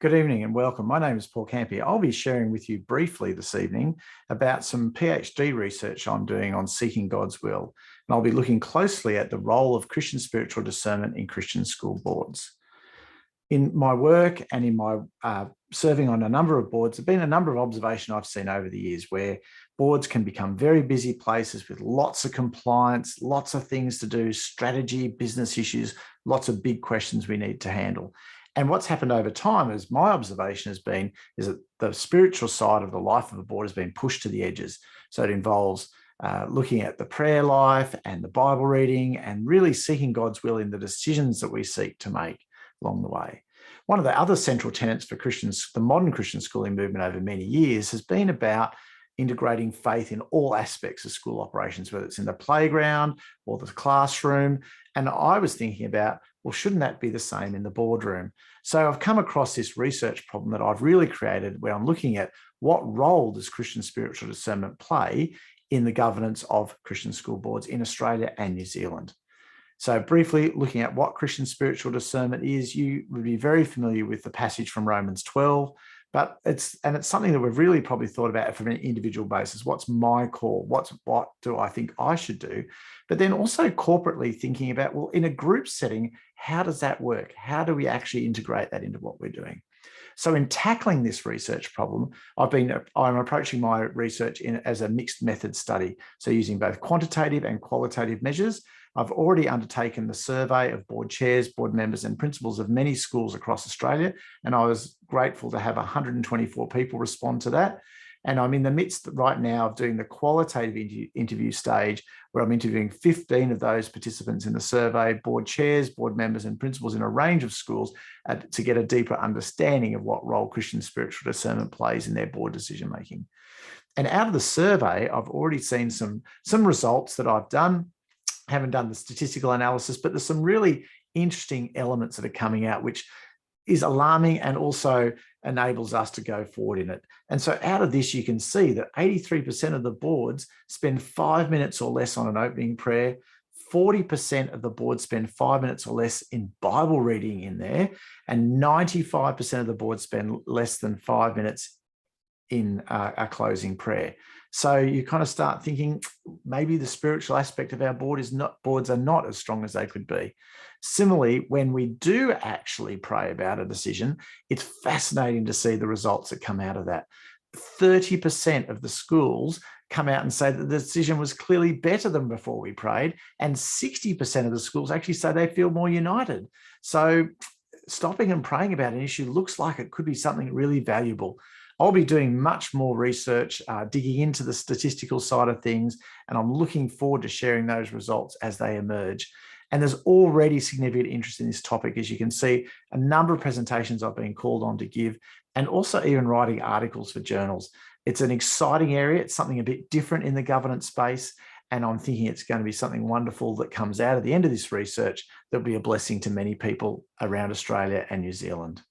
Good evening and welcome. My name is Paul Campey. I'll be sharing with you briefly this evening about some PhD research I'm doing on seeking God's will. And I'll be looking closely at the role of Christian spiritual discernment in Christian school boards. In my work and in my serving on a number of boards, there have been a number of observations I've seen over the years where boards can become very busy places with lots of compliance, lots of things to do, strategy, business issues, lots of big questions we need to handle. And what's happened over time, as my observation has been, is that the spiritual side of the life of a board has been pushed to the edges. So it involves looking at the prayer life and the Bible reading and really seeking God's will in the decisions that we seek to make along the way. One of the other central tenets for Christians, the modern Christian schooling movement over many years, has been about integrating faith in all aspects of school operations, whether it's in the playground or the classroom. And I was thinking about, well, shouldn't that be the same in the boardroom? So I've come across this research problem that I've really created where I'm looking at what role does Christian spiritual discernment play in the governance of Christian school boards in Australia and New Zealand. So briefly looking at what Christian spiritual discernment is, you would be very familiar with the passage from Romans 12, but it's something that we've really probably thought about from an individual basis. What's my call? What do I think I should do? But then also corporately thinking about, well, in a group setting, how does that work? How do we actually integrate that into what we're doing? So in tackling this research problem, I'm approaching my research as a mixed method study. So using both quantitative and qualitative measures. I've already undertaken the survey of board chairs, board members, and principals of many schools across Australia. And I was grateful to have 124 people respond to that. And I'm in the midst right now of doing the qualitative interview stage, where I'm interviewing 15 of those participants in the survey, board chairs, board members, and principals in a range of schools to get a deeper understanding of what role Christian spiritual discernment plays in their board decision-making. And out of the survey, I've already seen some results that I've done. I haven't done the statistical analysis, but there's some really interesting elements that are coming out, which is alarming and also enables us to go forward in it. And so out of this, you can see that 83% of the boards spend 5 minutes or less on an opening prayer. 40% of the boards spend 5 minutes or less in Bible reading in there, and 95% of the boards spend less than 5 minutes in a closing prayer. So you kind of start thinking maybe the spiritual aspect of our boards are not as strong as they could be. Similarly, when we do actually pray about a decision, it's fascinating to see the results that come out of that. 30% of the schools come out and say that the decision was clearly better than before we prayed, and 60% of the schools actually say they feel more united. So stopping and praying about an issue looks like it could be something really valuable. I'll be doing much more research, digging into the statistical side of things, and I'm looking forward to sharing those results as they emerge. And there's already significant interest in this topic. As you can see, a number of presentations I've been called on to give, and also even writing articles for journals. It's an exciting area. It's something a bit different in the governance space, and I'm thinking it's going to be something wonderful that comes out of the end of this research that'll be a blessing to many people around Australia and New Zealand.